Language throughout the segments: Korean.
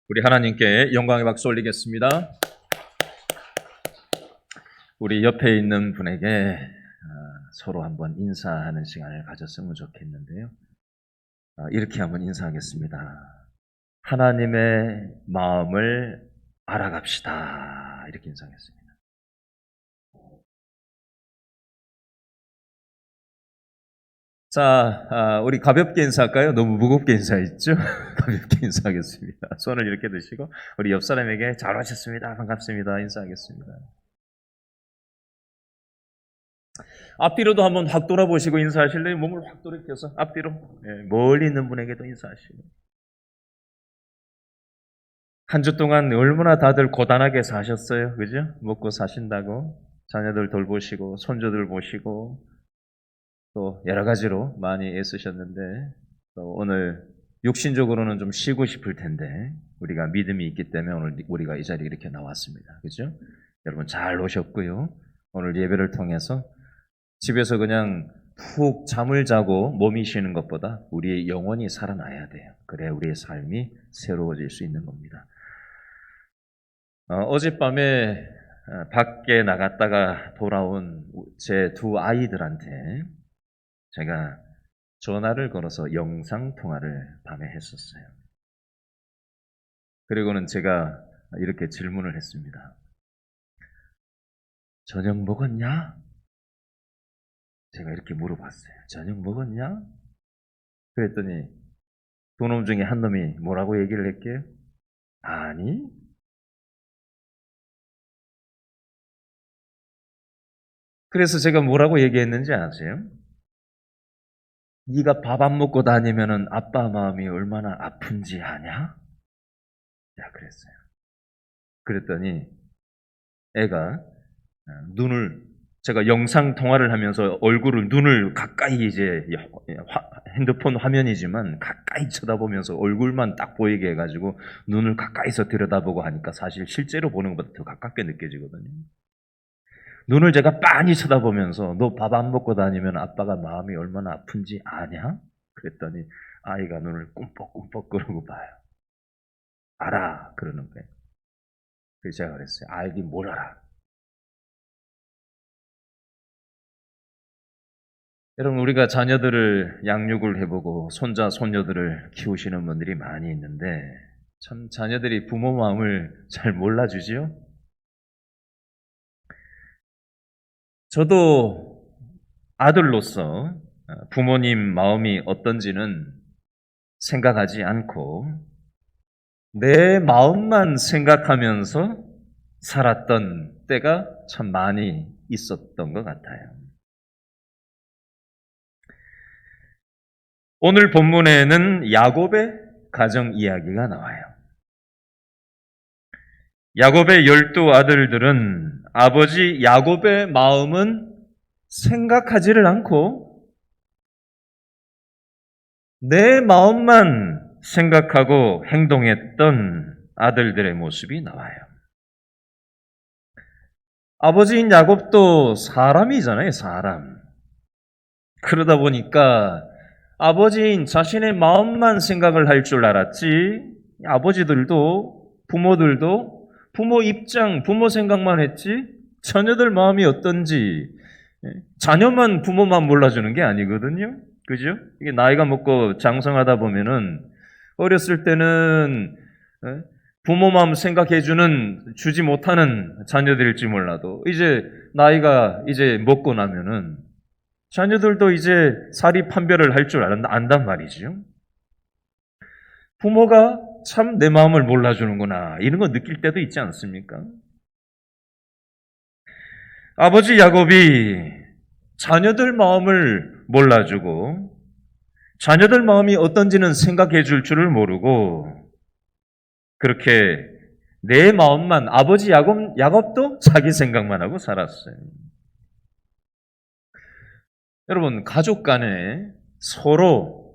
우리 하나님께 영광의 박수 올리겠습니다. 우리 옆에 있는 분에게 서로 한번 인사하는 시간을 가졌으면 좋겠는데요. 이렇게 한번 인사하겠습니다. 하나님의 마음을 알아갑시다. 이렇게 인사하겠습니다. 자, 우리 가볍게 인사할까요? 너무 무겁게 인사했죠? 가볍게 인사하겠습니다. 손을 이렇게 드시고 우리 옆 사람에게 잘 오셨습니다. 반갑습니다. 인사하겠습니다. 앞뒤로도 한번 확 돌아보시고 인사하실래요? 몸을 확 돌이켜서 앞뒤로 멀리 있는 분에게도 인사하시고. 한 주 동안 얼마나 다들 고단하게 사셨어요. 그죠? 먹고 사신다고 자녀들 돌보시고 손주들 보시고 또 여러 가지로 많이 애쓰셨는데 또 오늘 육신적으로는 좀 쉬고 싶을 텐데 우리가 믿음이 있기 때문에 오늘 우리가 이 자리에 이렇게 나왔습니다. 그죠? 여러분 잘 오셨고요. 오늘 예배를 통해서 집에서 그냥 푹 잠을 자고 몸이 쉬는 것보다 우리의 영혼이 살아나야 돼요. 그래야 우리의 삶이 새로워질 수 있는 겁니다. 어젯밤에 밖에 나갔다가 돌아온 제 두 아이들한테 제가 전화를 걸어서 영상통화를 밤에 했었어요. 그리고는 제가 이렇게 질문을 했습니다. 저녁 먹었냐? 제가 이렇게 물어봤어요. 저녁 먹었냐? 그랬더니 두 놈 중에 한 놈이 뭐라고 얘기를 했게요? 아니. 그래서 제가 뭐라고 얘기했는지 아세요? 네가 밥 안 먹고 다니면은 아빠 마음이 얼마나 아픈지 아냐? 자, 그랬어요. 그랬더니 애가 눈을 제가 영상 통화를 하면서 눈을 가까이 이제 핸드폰 화면이지만 가까이 쳐다보면서 얼굴만 딱 보이게 해가지고 눈을 가까이서 들여다보고 하니까 사실 실제로 보는 것보다 더 가깝게 느껴지거든요. 눈을 제가 빤히 쳐다보면서 너 밥 안 먹고 다니면 아빠가 마음이 얼마나 아픈지 아냐? 그랬더니 아이가 눈을 꿈뻑꿈뻑 그러고 봐요. 알아 그러는 거예요. 그래서 제가 그랬어요. 알긴 뭘 알아. 여러분 우리가 자녀들을 양육을 해보고 손자 손녀들을 키우시는 분들이 많이 있는데 참 자녀들이 부모 마음을 잘 몰라주지요. 저도 아들로서 부모님 마음이 어떤지는 생각하지 않고 내 마음만 생각하면서 살았던 때가 참 많이 있었던 것 같아요. 오늘 본문에는 야곱의 가정 이야기가 나와요. 야곱의 12 아들들은 아버지 야곱의 마음은 생각하지를 않고 내 마음만 생각하고 행동했던 아들들의 모습이 나와요. 아버지인 야곱도 사람이잖아요, 사람. 그러다 보니까 아버지인 자신의 마음만 생각을 할 줄 알았지, 아버지들도, 부모들도 부모 입장, 부모 생각만 했지, 자녀들 마음이 어떤지, 자녀만 부모만 몰라주는 게 아니거든요. 그죠? 이게 나이가 먹고 장성하다 보면은, 어렸을 때는, 부모 마음 생각해주는, 주지 못하는 자녀들일지 몰라도, 이제 나이가 이제 먹고 나면은, 자녀들도 이제 사리 판별을 할 줄 안단 말이죠. 부모가 참 내 마음을 몰라주는구나 이런 거 느낄 때도 있지 않습니까? 아버지 야곱이 자녀들 마음을 몰라주고 자녀들 마음이 어떤지는 생각해 줄 줄을 모르고 그렇게 내 마음만 아버지 야곱도 자기 생각만 하고 살았어요. 여러분 가족 간에 서로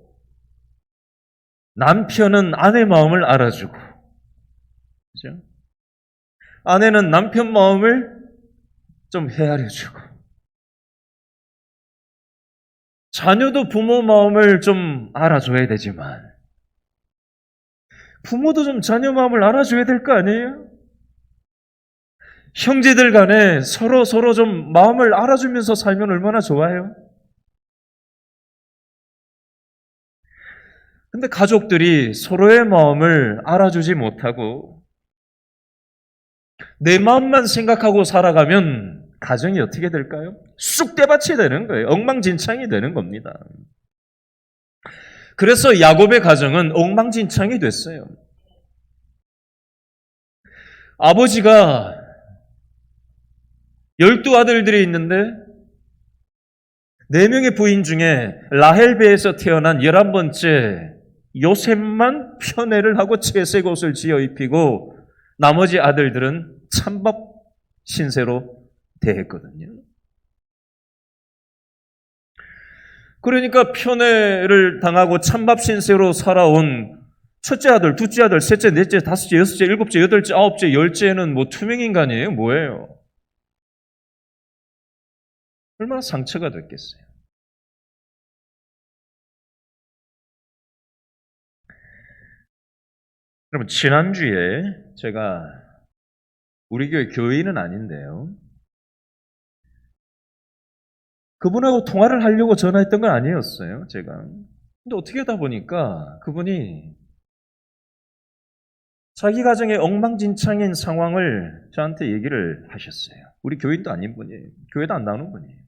남편은 아내 마음을 알아주고, 그죠? 아내는 남편 마음을 좀 헤아려주고, 자녀도 부모 마음을 좀 알아줘야 되지만, 부모도 좀 자녀 마음을 알아줘야 될 거 아니에요? 형제들 간에 서로 좀 마음을 알아주면서 살면 얼마나 좋아요? 근데 가족들이 서로의 마음을 알아주지 못하고 내 마음만 생각하고 살아가면 가정이 어떻게 될까요? 쑥대밭이 되는 거예요. 엉망진창이 되는 겁니다. 그래서 야곱의 가정은 엉망진창이 됐어요. 아버지가 12아들들이 있는데 4명의 부인 중에 라헬 배에서 태어난 11번째 요셉만 편애를 하고 채색 옷을 지어 입히고 나머지 아들들은 찬밥 신세로 대했거든요. 그러니까 편애를 당하고 찬밥 신세로 살아온 첫째 아들, 둘째 아들, 셋째, 넷째, 다섯째, 여섯째, 일곱째, 여덟째, 아홉째, 열째는 뭐 투명인간이에요? 뭐예요? 얼마나 상처가 됐겠어요. 여러분, 지난주에 제가 우리 교회 교인은 아닌데요. 그분하고 통화를 하려고 전화했던 건 아니었어요, 제가. 근데 어떻게 하다 보니까 그분이 자기 가정의 엉망진창인 상황을 저한테 얘기를 하셨어요. 우리 교인도 아닌 분이에요. 교회도 안 나오는 분이에요.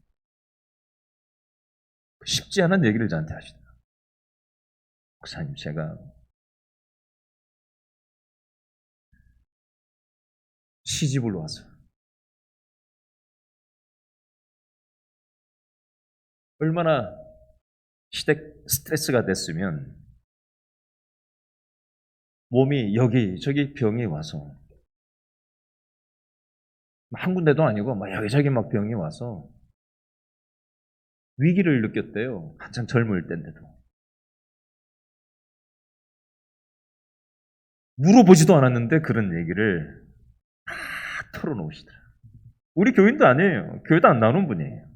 쉽지 않은 얘기를 저한테 하시더라고요. 목사님, 제가 시집을 와서 얼마나 시댁 스트레스가 됐으면 몸이 여기저기 병이 와서 한 군데도 아니고 막 여기저기 막 병이 와서 위기를 느꼈대요. 한창 젊을 때인데도. 물어보지도 않았는데 그런 얘기를 다 털어놓으시더라. 우리 교인도 아니에요. 교회도 안 나오는 분이에요.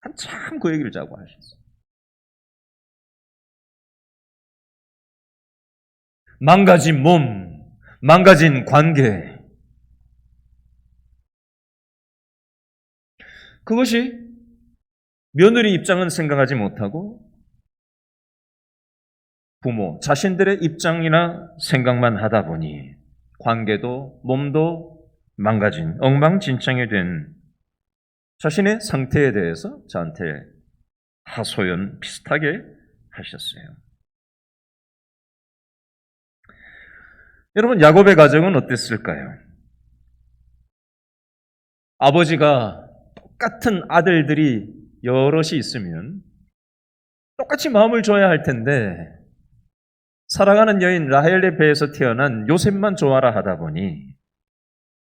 한참 그 얘기를 자고 하셨어요. 망가진 몸, 망가진 관계. 그것이 며느리 입장은 생각하지 못하고 부모, 자신들의 입장이나 생각만 하다 보니 관계도 몸도 망가진 엉망진창이 된 자신의 상태에 대해서 저한테 하소연 비슷하게 하셨어요. 여러분, 야곱의 가정은 어땠을까요? 아버지가 똑같은 아들들이 여럿이 있으면 똑같이 마음을 줘야 할 텐데 사랑하는 여인 라헬의 배에서 태어난 요셉만 좋아라 하다 보니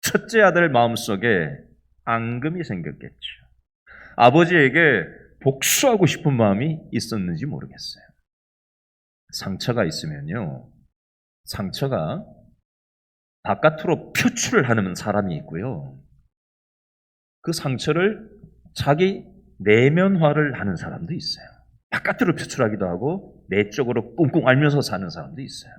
첫째 아들 마음속에 앙금이 생겼겠죠. 아버지에게 복수하고 싶은 마음이 있었는지 모르겠어요. 상처가 있으면요, 상처가 바깥으로 표출을 하는 사람이 있고요, 그 상처를 자기 내면화를 하는 사람도 있어요. 바깥으로 표출하기도 하고 내적으로 꽁꽁 앓면서 사는 사람도 있어요.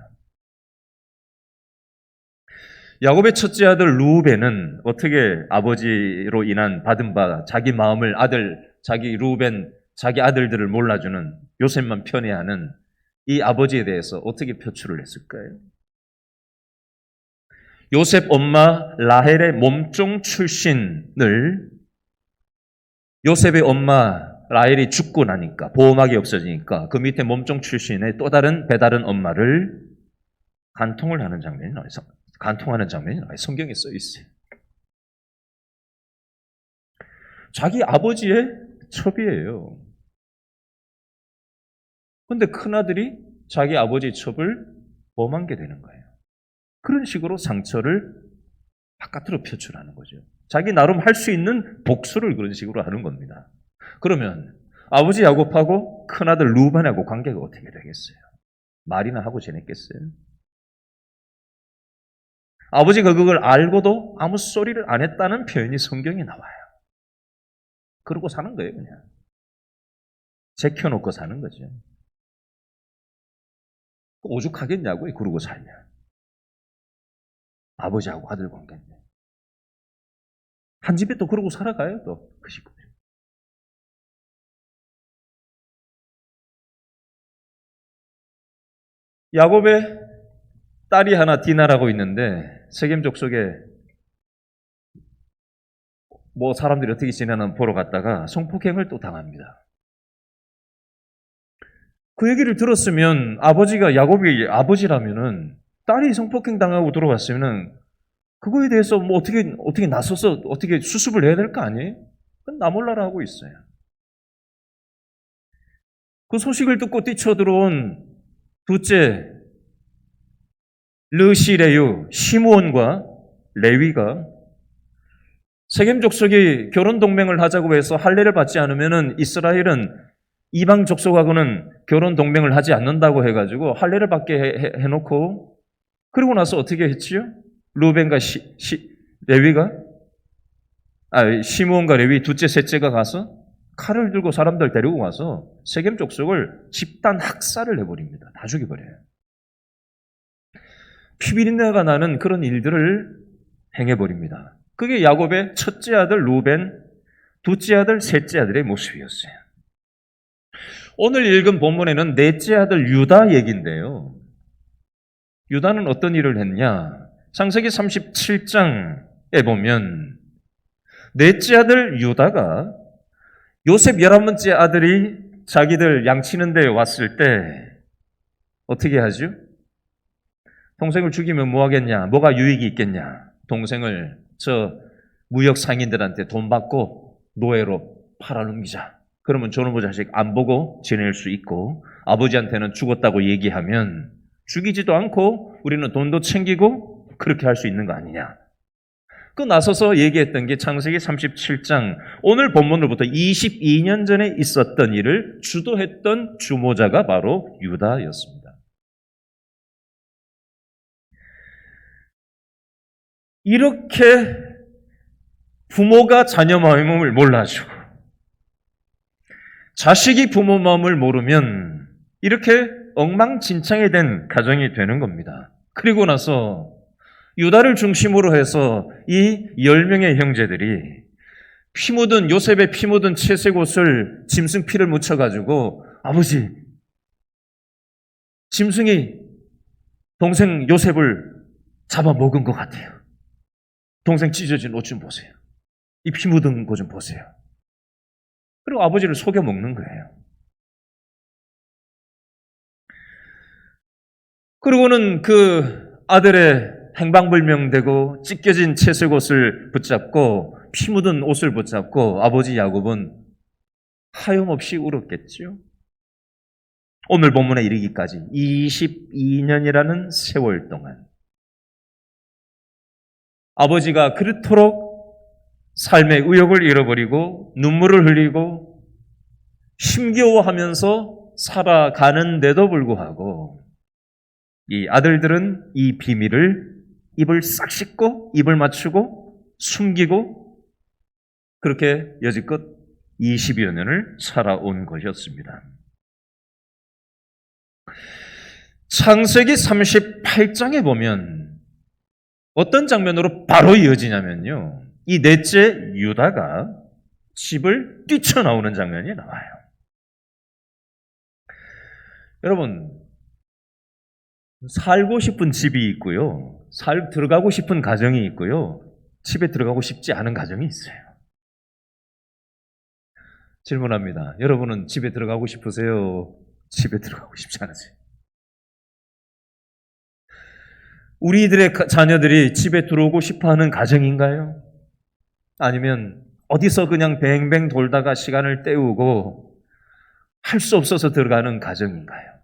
야곱의 첫째 아들 루벤은 어떻게 아버지로 인한 받은 바 자기 마음을 자기 루벤, 자기 아들들을 몰라주는 요셉만 편애하는 이 아버지에 대해서 어떻게 표출을 했을까요? 요셉 엄마 라헬의 몸종 출신을 요셉의 엄마 라헬이 죽고 나니까 보호막이 없어지니까 그 밑에 몸종 출신의 또 다른 배다른 엄마를 간통을 하는 장면이 나와요. 간통하는 장면이 나와요. 성경에 써 있어요. 자기 아버지의 첩이에요. 그런데 큰아들이 자기 아버지의 첩을 범한 게 되는 거예요. 그런 식으로 상처를 바깥으로 표출하는 거죠. 자기 나름 할 수 있는 복수를 그런 식으로 하는 겁니다. 그러면 아버지 야곱하고 큰아들 루벤하고 관계가 어떻게 되겠어요? 말이나 하고 지냈겠어요? 아버지가 그걸 알고도 아무 소리를 안 했다는 표현이 성경에 나와요. 그러고 사는 거예요, 그냥. 제켜놓고 사는 거죠. 오죽하겠냐고요, 그러고 살면. 아버지하고 아들 관계인데. 한 집에 또 그러고 살아가요, 또. 그 식구들. 야곱의 딸이 하나 디나라고 있는데 세겜 족속에 뭐 사람들이 어떻게 지내나 보러 갔다가 성폭행을 또 당합니다. 그 얘기를 들었으면 아버지가 야곱이 아버지라면은 딸이 성폭행 당하고 들어왔으면은 그거에 대해서 뭐 어떻게 나서서 어떻게 수습을 해야 될 거 아니에요? 그건 나 몰라라 하고 있어요. 그 소식을 듣고 뛰쳐들어온 둘째 르시레유 시므온과 레위가 세겜 족속이 결혼 동맹을 하자고 해서 할례를 받지 않으면은 이스라엘은 이방 족속하고는 결혼 동맹을 하지 않는다고 해가지고 할례를 받게 해놓고 그러고 나서 어떻게 했지요? 루벤과 레위가 시므온과 레위 둘째 셋째가 가서 칼을 들고 사람들 데리고 가서 세겜 족속을 집단 학살을 해버립니다. 다 죽여버려요. 피비린내가 나는 그런 일들을 행해버립니다. 그게 야곱의 첫째 아들 루벤, 둘째 아들, 셋째 아들의 모습이었어요. 오늘 읽은 본문에는 넷째 아들 유다 얘기인데요. 유다는 어떤 일을 했냐? 창세기 37장에 보면 넷째 아들 유다가 요셉 11번째 아들이 자기들 양치는 데 왔을 때 어떻게 하죠? 동생을 죽이면 뭐 하겠냐? 뭐가 유익이 있겠냐? 동생을 저 무역 상인들한테 돈 받고 노예로 팔아넘기자. 그러면 저놈의 자식 안 보고 지낼 수 있고 아버지한테는 죽었다고 얘기하면 죽이지도 않고 우리는 돈도 챙기고 그렇게 할 수 있는 거 아니냐. 그 나서서 얘기했던 게 창세기 37장 오늘 본문으로부터 22년 전에 있었던 일을 주도했던 주모자가 바로 유다였습니다. 이렇게 부모가 자녀 마음을 몰라주고 자식이 부모 마음을 모르면 이렇게 엉망진창이 된 가정이 되는 겁니다. 그리고 나서 유다를 중심으로 해서 이 10명의 형제들이 피 묻은 요셉의 피 묻은 채색 옷을 짐승 피를 묻혀가지고 아버지 짐승이 동생 요셉을 잡아먹은 것 같아요. 동생 찢어진 옷 좀 보세요. 이 피 묻은 거 좀 보세요. 그리고 아버지를 속여 먹는 거예요. 그리고는 그 아들의 행방불명되고 찢겨진 채색 옷을 붙잡고 피 묻은 옷을 붙잡고 아버지 야곱은 하염없이 울었겠죠. 오늘 본문에 이르기까지 22년이라는 세월 동안 아버지가 그렇도록 삶의 의욕을 잃어버리고 눈물을 흘리고 힘겨워하면서 살아가는데도 불구하고 이 아들들은 이 비밀을 입을 싹 씻고 입을 맞추고 숨기고 그렇게 여지껏 20여 년을 살아온 것이었습니다. 창세기 38장에 보면 어떤 장면으로 바로 이어지냐면요. 이 넷째 유다가 집을 뛰쳐나오는 장면이 나와요. 여러분, 살고 싶은 집이 있고요. 들어가고 싶은 가정이 있고요. 집에 들어가고 싶지 않은 가정이 있어요. 질문합니다. 여러분은 집에 들어가고 싶으세요? 집에 들어가고 싶지 않으세요? 우리들의 자녀들이 집에 들어오고 싶어하는 가정인가요? 아니면 어디서 그냥 뱅뱅 돌다가 시간을 때우고 할 수 없어서 들어가는 가정인가요?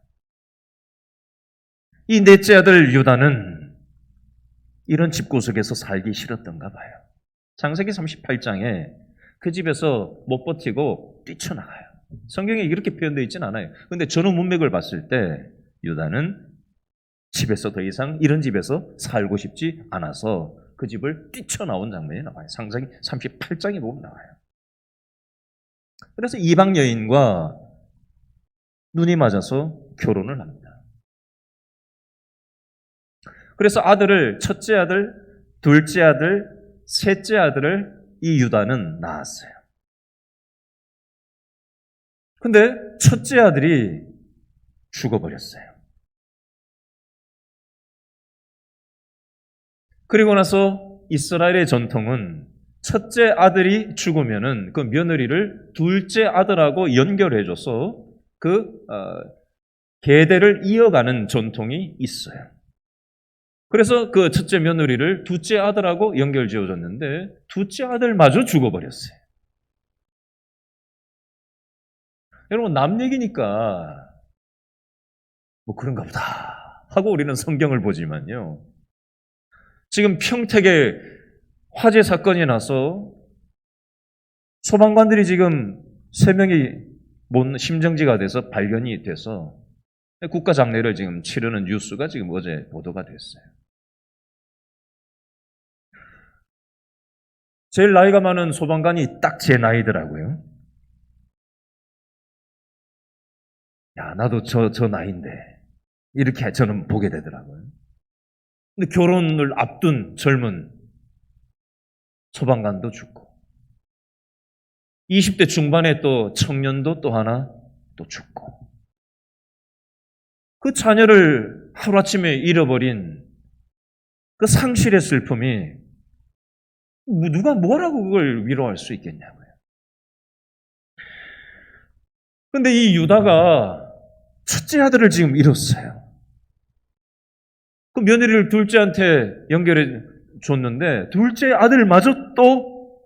이 넷째 아들 유다는 이런 집구석에서 살기 싫었던가 봐요. 창세기 38장에 그 집에서 못 버티고 뛰쳐나가요. 성경에 이렇게 표현되어 있지는 않아요. 그런데 전후 문맥을 봤을 때 유다는 집에서 더 이상 이런 집에서 살고 싶지 않아서 그 집을 뛰쳐나온 장면이 나와요. 창세기 38장에 보면 나와요. 그래서 이방 여인과 눈이 맞아서 결혼을 합니다. 그래서 아들을, 첫째 아들, 둘째 아들, 셋째 아들을 이 유다는 낳았어요. 근데 첫째 아들이 죽어버렸어요. 그리고 나서 이스라엘의 전통은 첫째 아들이 죽으면은 그 며느리를 둘째 아들하고 연결해줘서 계대를 이어가는 전통이 있어요. 그래서 그 첫째 며느리를 둘째 아들하고 연결 지어줬는데 둘째 아들마저 죽어버렸어요. 여러분, 남 얘기니까 뭐 그런가 보다 하고 우리는 성경을 보지만요. 지금 평택에 화재 사건이 나서 소방관들이 지금 3명이 심정지가 돼서 발견이 돼서 국가장례를 지금 치르는 뉴스가 지금 어제 보도가 됐어요. 제일 나이가 많은 소방관이 딱 제 나이더라고요. 야, 나도 저 나이인데 이렇게 저는 보게 되더라고요. 근데 결혼을 앞둔 젊은 소방관도 죽고 20대 중반에 또 청년도 또 하나 또 죽고 그 자녀를 하루아침에 잃어버린 그 상실의 슬픔이 누가 뭐라고 그걸 위로할 수 있겠냐고요. 근데 이 유다가 첫째 아들을 지금 잃었어요. 그 며느리를 둘째한테 연결해 줬는데 둘째 아들마저 또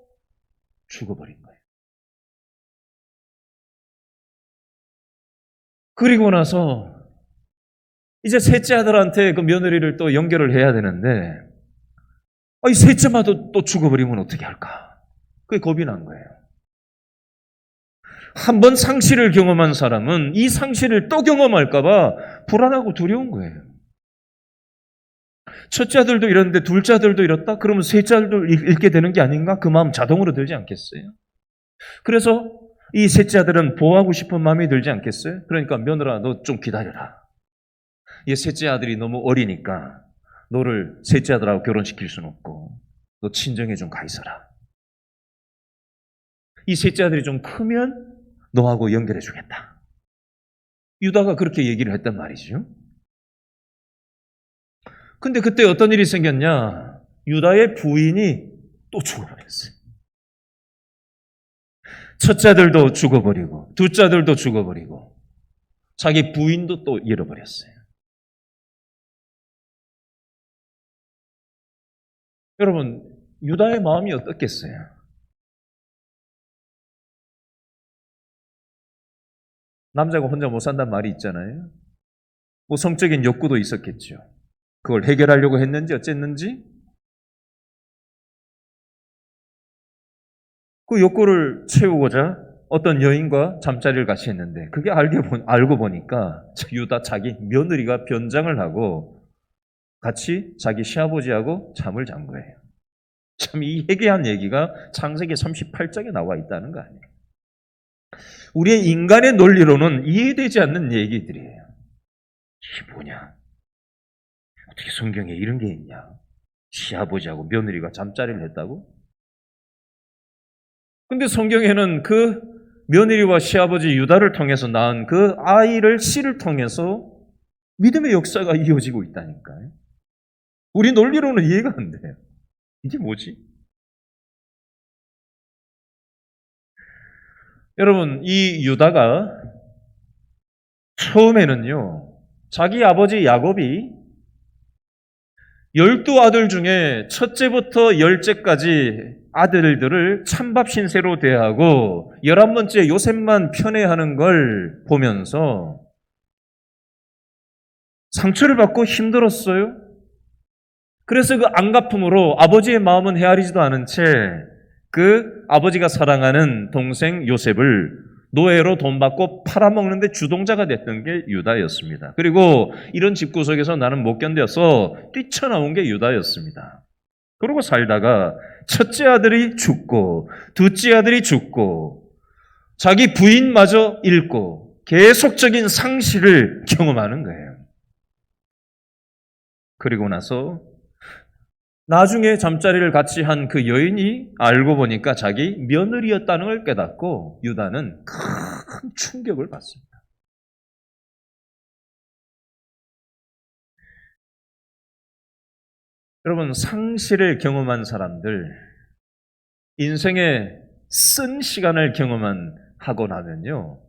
죽어버린 거예요. 그리고 나서 이제 셋째 아들한테 그 며느리를 또 연결을 해야 되는데 이 셋째마저 또 죽어버리면 어떻게 할까? 그게 겁이 난 거예요. 한 번 상실을 경험한 사람은 이 상실을 또 경험할까 봐 불안하고 두려운 거예요. 첫째 아들도 잃었는데 둘째 아들도 잃었다? 그러면 셋째 아들도 잃게 되는 게 아닌가? 그 마음 자동으로 들지 않겠어요? 그래서 이 셋째 아들은 보호하고 싶은 마음이 들지 않겠어요? 그러니까 며느라, 너 좀 기다려라. 이 셋째 아들이 너무 어리니까 너를 셋째 아들하고 결혼시킬 수는 없고 너 친정에 좀 가 있어라. 이 셋째 아들이 좀 크면 너하고 연결해 주겠다. 유다가 그렇게 얘기를 했단 말이죠. 근데 그때 어떤 일이 생겼냐? 유다의 부인이 또 죽어버렸어요. 첫째 아들도 죽어버리고 둘째 아들도 죽어버리고 자기 부인도 또 잃어버렸어요. 여러분, 유다의 마음이 어떻겠어요? 남자가 혼자 못 산다는 말이 있잖아요. 뭐 성적인 욕구도 있었겠죠. 그걸 해결하려고 했는지 어쨌는지 그 욕구를 채우고자 어떤 여인과 잠자리를 같이 했는데 그게 알고 보니까 유다 자기 며느리가 변장을 하고 같이 자기 시아버지하고 잠을 잔 거예요. 참 이 해괴한 얘기가 창세기 38장에 나와 있다는 거 아니에요. 우리의 인간의 논리로는 이해되지 않는 얘기들이에요. 이게 뭐냐? 어떻게 성경에 이런 게 있냐? 시아버지하고 며느리가 잠자리를 했다고? 근데 성경에는 그 며느리와 시아버지 유다를 통해서 낳은 그 아이를 씨를 통해서 믿음의 역사가 이어지고 있다니까요. 우리 논리로는 이해가 안 돼요. 이게 뭐지? 여러분, 이 유다가 처음에는요, 자기 아버지 야곱이 12아들 중에 첫째부터 10째까지 아들들을 찬밥 신세로 대하고 11번째 요셉만 편애하는 걸 보면서 상처를 받고 힘들었어요. 그래서 그 안갚음으로 아버지의 마음은 헤아리지도 않은 채 그 아버지가 사랑하는 동생 요셉을 노예로 돈 받고 팔아먹는데 주동자가 됐던 게 유다였습니다. 그리고 이런 집구석에서 나는 못 견뎌서 뛰쳐나온 게 유다였습니다. 그러고 살다가 첫째 아들이 죽고 둘째 아들이 죽고 자기 부인마저 잃고 계속적인 상실을 경험하는 거예요. 그리고 나서 나중에 잠자리를 같이 한 그 여인이 알고 보니까 자기 며느리였다는 걸 깨닫고 유다는 큰 충격을 받습니다. 여러분, 상실을 경험한 사람들, 인생에 쓴 시간을 하고 나면요,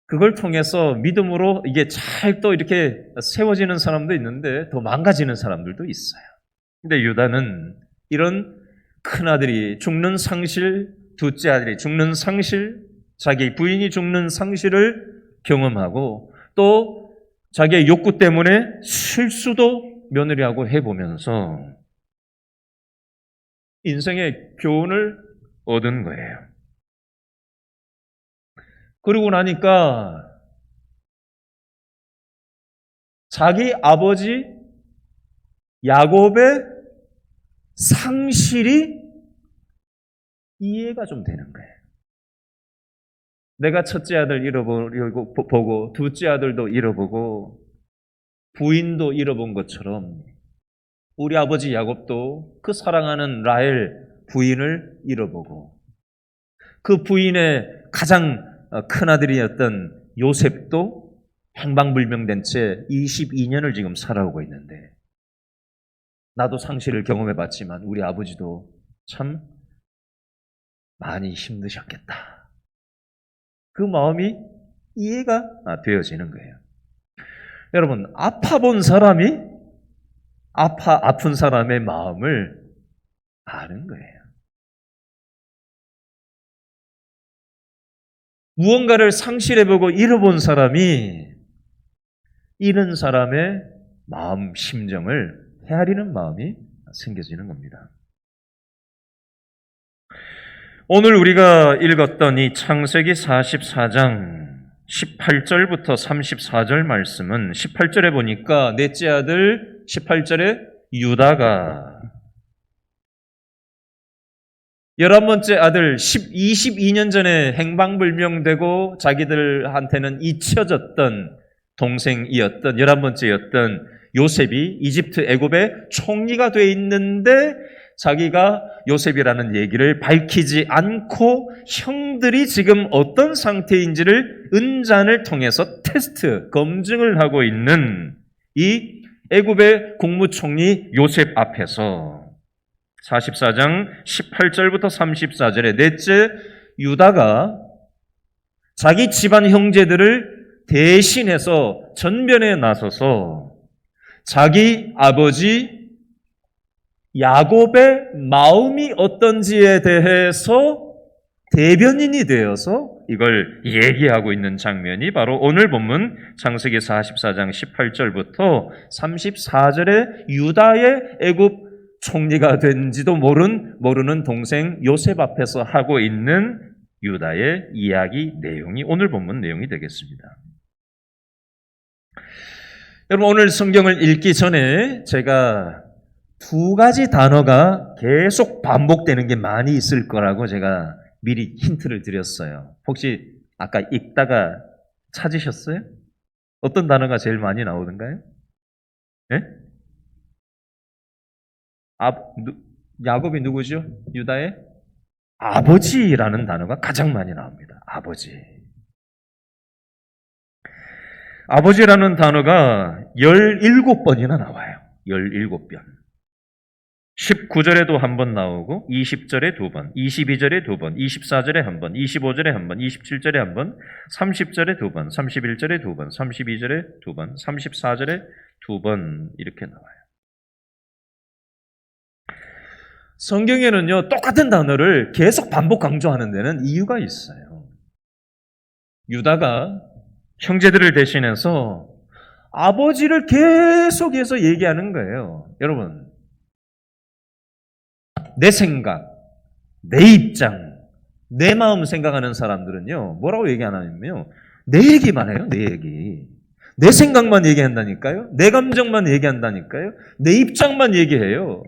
그걸 통해서 믿음으로 이게 잘 또 이렇게 세워지는 사람도 있는데 더 망가지는 사람들도 있어요. 근데 유다는 이런 큰아들이 죽는 상실, 둘째 아들이 죽는 상실, 자기 부인이 죽는 상실을 경험하고 또 자기의 욕구 때문에 실수도 며느리하고 해보면서 인생의 교훈을 얻은 거예요. 그러고 나니까 자기 아버지 야곱의 상실이 이해가 좀 되는 거예요. 내가 첫째 아들 잃어보고 둘째 아들도 잃어보고 부인도 잃어본 것처럼 우리 아버지 야곱도 그 사랑하는 라헬 부인을 잃어보고 그 부인의 가장 큰아들이었던 요셉도 행방불명된 채 22년을 지금 살아오고 있는데 나도 상실을 경험해봤지만 우리 아버지도 참 많이 힘드셨겠다. 그 마음이 이해가 되어지는 거예요. 여러분, 아픈 사람의 마음을 아는 거예요. 무언가를 상실해보고 잃어본 사람이 잃은 사람의 마음, 심정을 헤아리는 마음이 생겨지는 겁니다. 오늘 우리가 읽었던 이 창세기 44장 18절부터 34절 말씀은 18절에 보니까 넷째 아들 18절에 유다가 11번째 아들 22년 전에 행방불명되고 자기들한테는 잊혀졌던 동생이었던 11번째였던 요셉이 이집트 애굽의 총리가 돼 있는데 자기가 요셉이라는 얘기를 밝히지 않고 형들이 지금 어떤 상태인지를 은잔을 통해서 테스트, 검증을 하고 있는 이 애굽의 국무총리 요셉 앞에서 44장 18절부터 34절에 넷째 유다가 자기 집안 형제들을 대신해서 전변에 나서서 자기 아버지 야곱의 마음이 어떤지에 대해서 대변인이 되어서 이걸 얘기하고 있는 장면이 바로 오늘 본문 창세기 44장 18절부터 34절에 유다의 애굽 총리가 된지도 모르는 동생 요셉 앞에서 하고 있는 유다의 이야기 내용이 오늘 본문 내용이 되겠습니다. 여러분, 오늘 성경을 읽기 전에 제가 두 가지 단어가 계속 반복되는 게 많이 있을 거라고 제가 미리 힌트를 드렸어요. 혹시 아까 읽다가 찾으셨어요? 어떤 단어가 제일 많이 나오던가요? 네? 야곱이 누구죠? 유다의 아버지라는 단어가 가장 많이 나옵니다. 아버지라는 단어가 17번이나 나와요. 17번. 19절에도 한 번 나오고 20절에 두 번, 22절에 두 번, 24절에 한 번, 25절에 한 번, 27절에 한 번, 30절에 두 번, 31절에 두 번, 32절에 두 번, 34절에 두 번 이렇게 나와요. 성경에는요, 똑같은 단어를 계속 반복 강조하는 데는 이유가 있어요. 유다가 형제들을 대신해서 아버지를 계속해서 얘기하는 거예요. 여러분, 내 생각, 내 입장, 내 마음 생각하는 사람들은요, 뭐라고 얘기 안 하냐면요, 내 얘기만 해요, 내 얘기. 내 생각만 얘기한다니까요? 내 감정만 얘기한다니까요? 내 입장만 얘기해요.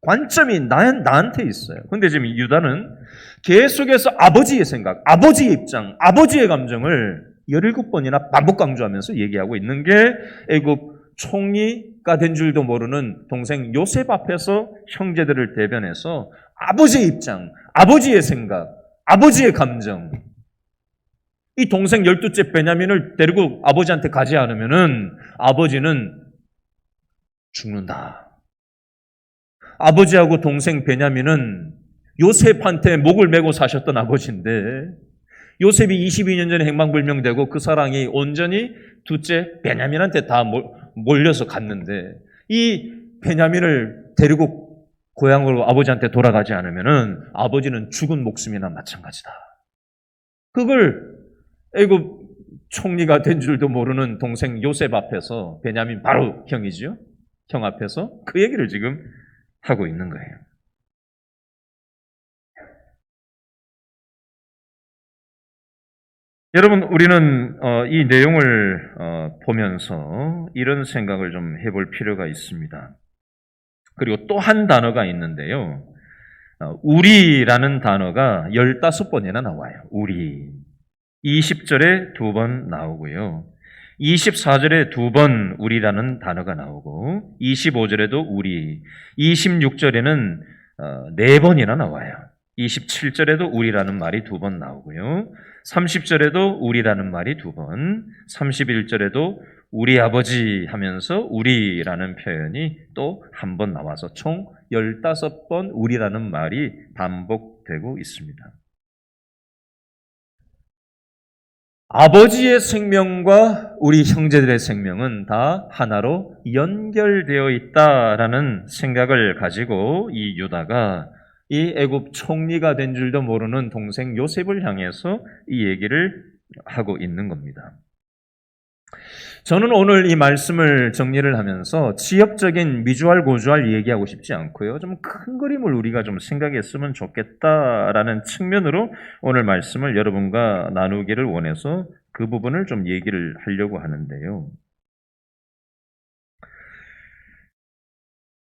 관점이 나한테 있어요. 근데 지금 유다는 계속해서 아버지의 생각, 아버지의 입장, 아버지의 감정을 17번이나 반복 강조하면서 얘기하고 있는 게 애굽 총리가 된 줄도 모르는 동생 요셉 앞에서 형제들을 대변해서 아버지의 입장, 아버지의 생각, 아버지의 감정, 이 동생 12째 베냐민을 데리고 아버지한테 가지 않으면은 아버지는 죽는다. 아버지하고 동생 베냐민은 요셉한테 목을 메고 사셨던 아버지인데 요셉이 22년 전에 행방불명되고 그 사랑이 온전히 둘째 베냐민한테 다 몰려서 갔는데 이 베냐민을 데리고 고향으로 아버지한테 돌아가지 않으면은 아버지는 죽은 목숨이나 마찬가지다. 그걸 애굽 총리가 된 줄도 모르는 동생 요셉 앞에서 베냐민 바로 형이지요. 형 앞에서 그 얘기를 지금 하고 있는 거예요. 여러분, 우리는 이 내용을 보면서 이런 생각을 좀 해볼 필요가 있습니다. 그리고 또 한 단어가 있는데요. 우리라는 단어가 15번이나 나와요. 우리. 20절에 2번 나오고요. 24절에 2번 우리라는 단어가 나오고 25절에도 우리, 26절에는 4번이나 나와요. 27절에도 우리라는 말이 2번 나오고요. 30절에도 우리라는 말이 2번, 31절에도 우리 아버지 하면서 우리라는 표현이 또 한 번 나와서 총 15번 우리라는 말이 반복되고 있습니다. 아버지의 생명과 우리 형제들의 생명은 다 하나로 연결되어 있다라는 생각을 가지고 이 유다가 이 애굽 총리가 된 줄도 모르는 동생 요셉을 향해서 이 얘기를 하고 있는 겁니다. 저는 오늘 이 말씀을 정리를 하면서 지엽적인 미주알 고주알 얘기하고 싶지 않고요. 좀 큰 그림을 우리가 좀 생각했으면 좋겠다라는 측면으로 오늘 말씀을 여러분과 나누기를 원해서 그 부분을 좀 얘기를 하려고 하는데요.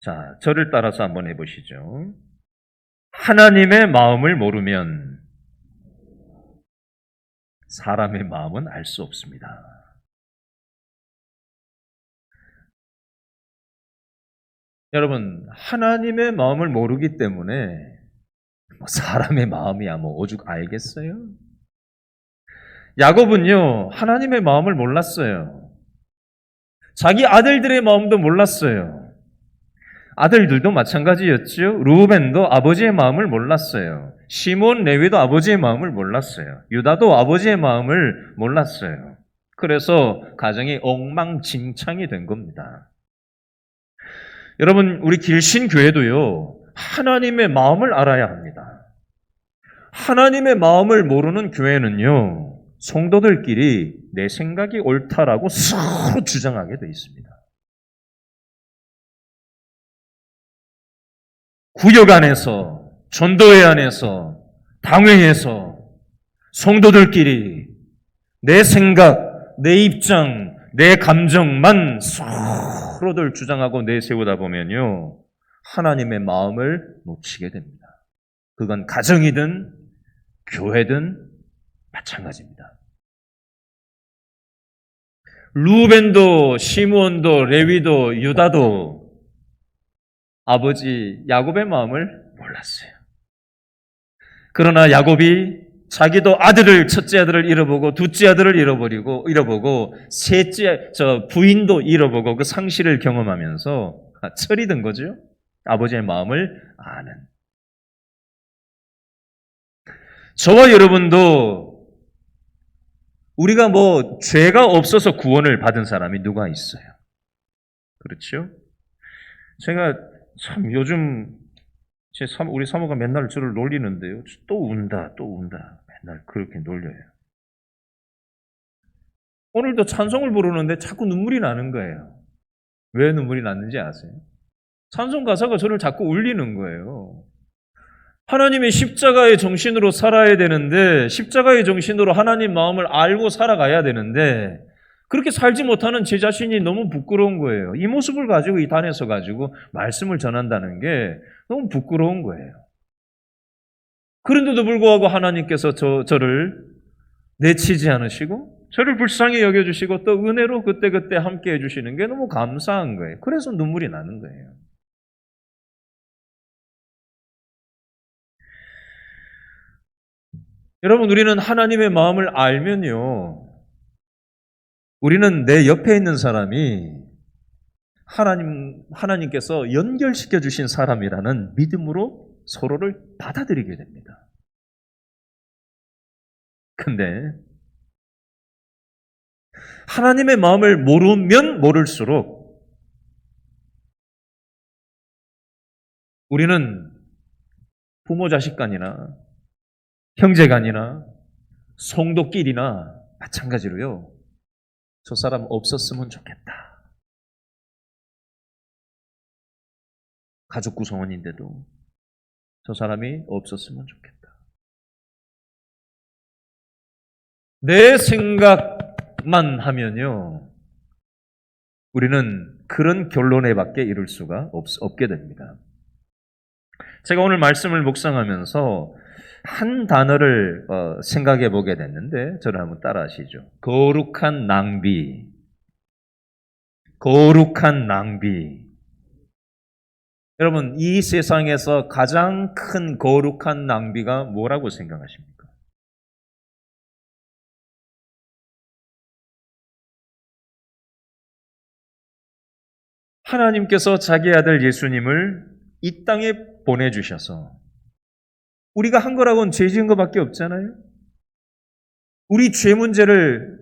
자, 저를 따라서 한번 해보시죠. 하나님의 마음을 모르면 사람의 마음은 알 수 없습니다. 여러분, 하나님의 마음을 모르기 때문에 사람의 마음이야 뭐 오죽 알겠어요? 야곱은요, 하나님의 마음을 몰랐어요. 자기 아들들의 마음도 몰랐어요. 아들들도 마찬가지였죠. 루벤도 아버지의 마음을 몰랐어요. 시몬, 레위도 아버지의 마음을 몰랐어요. 유다도 아버지의 마음을 몰랐어요. 그래서 가정이 엉망진창이 된 겁니다. 여러분, 우리 길신교회도요, 하나님의 마음을 알아야 합니다. 하나님의 마음을 모르는 교회는요, 성도들끼리 내 생각이 옳다라고 서로 주장하게 돼 있습니다. 구역 안에서, 전도회 안에서, 당회에서 성도들끼리 내 생각, 내 입장, 내 감정만 서로들 주장하고 내세우다 보면요, 하나님의 마음을 놓치게 됩니다. 그건 가정이든 교회든 마찬가지입니다. 루벤도 시므온도 레위도 유다도 아버지 야곱의 마음을 몰랐어요. 그러나 야곱이 자기도 첫째 아들을 잃어보고 둘째 아들을 잃어보고 셋째 부인도 잃어보고 그 상실을 경험하면서 철이 든 거죠. 아버지의 마음을 아는. 저와 여러분도 우리가 뭐 죄가 없어서 구원을 받은 사람이 누가 있어요? 그렇죠? 제가 참 요즘 우리 사모가 맨날 저를 놀리는데요. 또 운다. 맨날 그렇게 놀려요. 오늘도 찬송을 부르는데 자꾸 눈물이 나는 거예요. 왜 눈물이 났는지 아세요? 찬송 가사가 저를 자꾸 울리는 거예요. 하나님의 십자가의 정신으로 살아야 되는데 십자가의 정신으로 하나님 마음을 알고 살아가야 되는데 그렇게 살지 못하는 제 자신이 너무 부끄러운 거예요. 이 모습을 가지고 이 단에서 가지고 말씀을 전한다는 게 너무 부끄러운 거예요. 그런데도 불구하고 하나님께서 저를 내치지 않으시고 저를 불쌍히 여겨주시고 또 은혜로 그때그때 함께 해주시는 게 너무 감사한 거예요. 그래서 눈물이 나는 거예요. 여러분, 우리는 하나님의 마음을 알면요, 우리는 내 옆에 있는 사람이 하나님께서 연결시켜 주신 사람이라는 믿음으로 서로를 받아들이게 됩니다. 근데 하나님의 마음을 모르면 모를수록 우리는 부모 자식 간이나 형제 간이나 성도끼리나 마찬가지로요, 저 사람 없었으면 좋겠다. 가족 구성원인데도 저 사람이 없었으면 좋겠다. 내 생각만 하면요, 우리는 그런 결론에 밖에 이를 수가 없게 됩니다. 제가 오늘 말씀을 묵상하면서 한 단어를 생각해 보게 됐는데, 저를 한번 따라 하시죠. 거룩한 낭비. 거룩한 낭비. 여러분, 이 세상에서 가장 큰 거룩한 낭비가 뭐라고 생각하십니까? 하나님께서 자기 아들 예수님을 이 땅에 보내주셔서 우리가 한 거라고는 죄 지은 것밖에 없잖아요. 우리 죄 문제를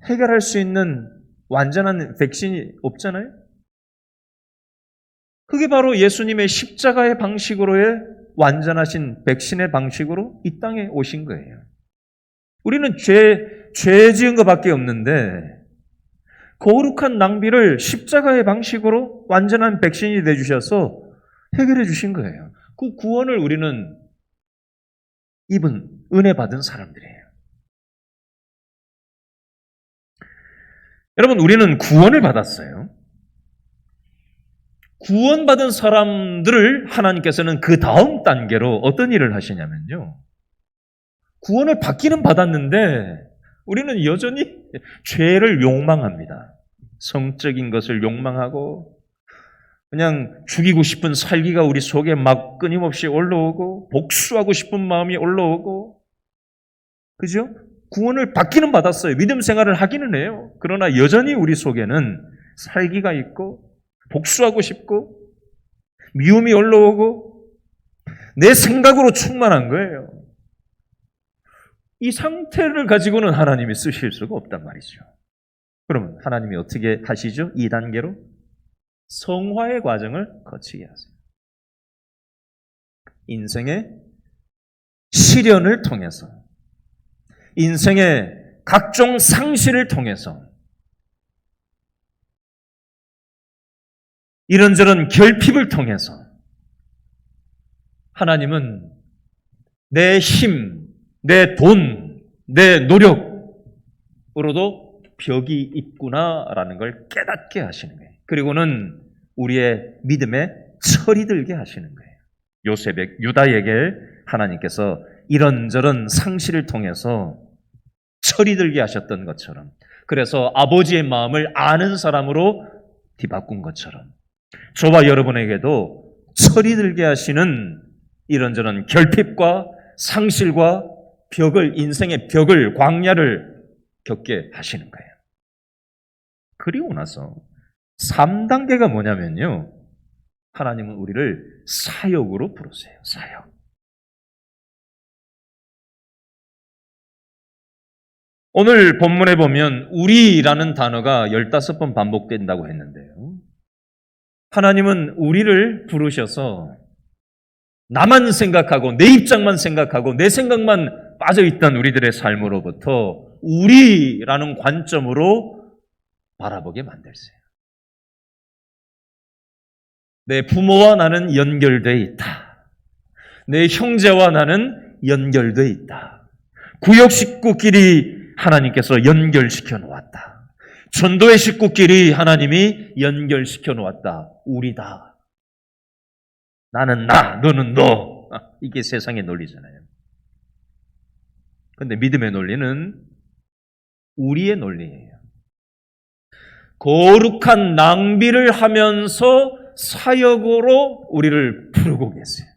해결할 수 있는 완전한 백신이 없잖아요. 그게 바로 예수님의 십자가의 방식으로의 완전하신 백신의 방식으로 이 땅에 오신 거예요. 우리는 죄 지은 것밖에 없는데 거룩한 낭비를 십자가의 방식으로 완전한 백신이 되주셔서 해결해 주신 거예요. 그 구원을 우리는 입은 은혜 받은 사람들이에요. 여러분, 우리는 구원을 받았어요. 구원받은 사람들을 하나님께서는 그 다음 단계로 어떤 일을 하시냐면요, 구원을 받기는 받았는데 우리는 여전히 죄를 욕망합니다. 성적인 것을 욕망하고 그냥 죽이고 싶은 살기가 우리 속에 막 끊임없이 올라오고 복수하고 싶은 마음이 올라오고, 그죠? 구원을 받기는 받았어요. 믿음 생활을 하기는 해요. 그러나 여전히 우리 속에는 살기가 있고 복수하고 싶고 미움이 올라오고 내 생각으로 충만한 거예요. 이 상태를 가지고는 하나님이 쓰실 수가 없단 말이죠. 그러면 하나님이 어떻게 하시죠? 2단계로 성화의 과정을 거치게 하세요. 인생의 시련을 통해서, 인생의 각종 상실을 통해서, 이런저런 결핍을 통해서 하나님은 내 힘, 내 돈, 내 노력으로도 벽이 있구나라는 걸 깨닫게 하시는 거예요. 그리고는 우리의 믿음에 철이 들게 하시는 거예요. 유다에게 하나님께서 이런저런 상실을 통해서 철이 들게 하셨던 것처럼, 그래서 아버지의 마음을 아는 사람으로 뒤바꾼 것처럼 저와 여러분에게도 철이 들게 하시는 이런저런 결핍과 상실과 벽을, 인생의 벽을, 광야를 겪게 하시는 거예요. 그리고 나서 3단계가 뭐냐면요, 하나님은 우리를 사역으로 부르세요. 사역. 오늘 본문에 보면 우리라는 단어가 15번 반복된다고 했는데요, 하나님은 우리를 부르셔서 나만 생각하고 내 입장만 생각하고 내 생각만 빠져있던 우리들의 삶으로부터 우리라는 관점으로 바라보게 만들세요. 내 부모와 나는 연결되어 있다. 내 형제와 나는 연결되어 있다. 구역 식구끼리 하나님께서 연결시켜 놓았다. 전도의 식구끼리 하나님이 연결시켜 놓았다. 우리다. 나는 나, 너는 너. 이게 세상의 논리잖아요. 그런데 믿음의 논리는 우리의 논리예요. 거룩한 낭비를 하면서 사역으로 우리를 부르고 계세요.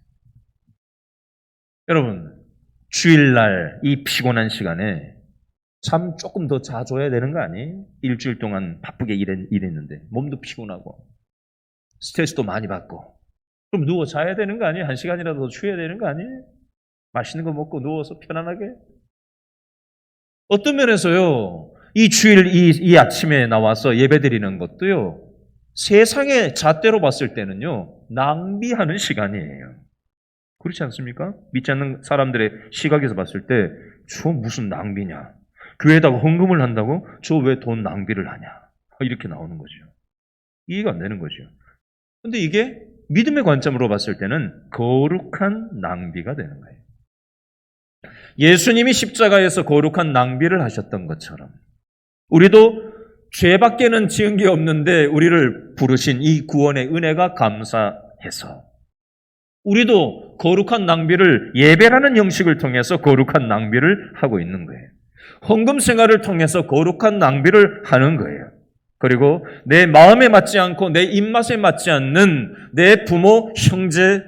여러분, 주일날 이 피곤한 시간에 참 조금 더 자줘야 되는 거 아니에요? 일주일 동안 바쁘게 일했는데 몸도 피곤하고 스트레스도 많이 받고 그럼 누워 자야 되는 거 아니에요? 1시간이라도 더 쉬어야 되는 거 아니에요? 맛있는 거 먹고 누워서 편안하게? 어떤 면에서요, 이 주일 이 아침에 나와서 예배드리는 것도요, 세상의 잣대로 봤을 때는요, 낭비하는 시간이에요. 그렇지 않습니까? 믿지 않는 사람들의 시각에서 봤을 때, 저 무슨 낭비냐? 교회에다가 헌금을 한다고? 저 왜 돈 낭비를 하냐? 이렇게 나오는 거죠. 이해가 안 되는 거죠. 근데 이게 믿음의 관점으로 봤을 때는 거룩한 낭비가 되는 거예요. 예수님이 십자가에서 거룩한 낭비를 하셨던 것처럼 우리도 죄밖에는 지은 게 없는데 우리를 부르신 이 구원의 은혜가 감사해서 우리도 거룩한 낭비를 예배라는 형식을 통해서 거룩한 낭비를 하고 있는 거예요. 헌금 생활을 통해서 거룩한 낭비를 하는 거예요. 그리고 내 마음에 맞지 않고 내 입맛에 맞지 않는 내 부모, 형제,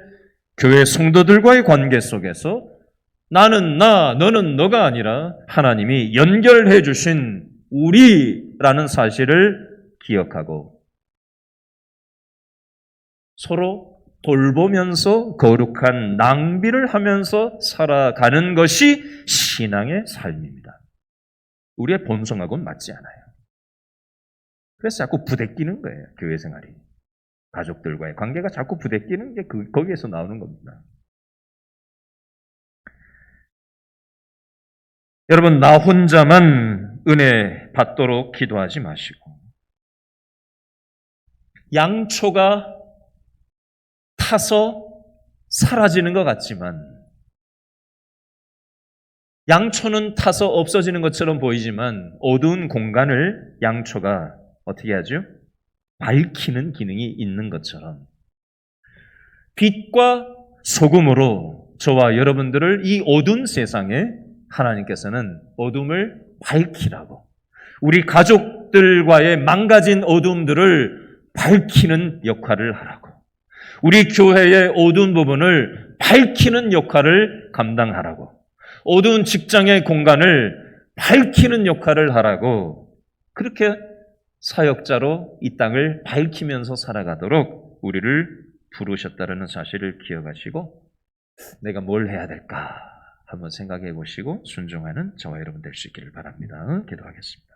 교회 성도들과의 관계 속에서 나는 나, 너는 너가 아니라 하나님이 연결해 주신 우리라는 사실을 기억하고 서로 돌보면서 거룩한 낭비를 하면서 살아가는 것이 신앙의 삶입니다. 우리의 본성하고는 맞지 않아요. 그래서 자꾸 부대끼는 거예요. 교회 생활이. 가족들과의 관계가 자꾸 부대끼는 게 거기에서 나오는 겁니다. 여러분, 나 혼자만 은혜 받도록 기도하지 마시고 양초가 타서 사라지는 것 같지만 양초는 타서 없어지는 것처럼 보이지만 어두운 공간을 양초가 어떻게 하죠? 밝히는 기능이 있는 것처럼 빛과 소금으로 저와 여러분들을 이 어두운 세상에 하나님께서는 어둠을 밝히라고 우리 가족들과의 망가진 어둠들을 밝히는 역할을 하라고 우리 교회의 어두운 부분을 밝히는 역할을 감당하라고 어두운 직장의 공간을 밝히는 역할을 하라고 그렇게 사역자로 이 땅을 밝히면서 살아가도록 우리를 부르셨다는 사실을 기억하시고 내가 뭘 해야 될까 한번 생각해 보시고 순종하는 저와 여러분 될 수 있기를 바랍니다. 기도하겠습니다.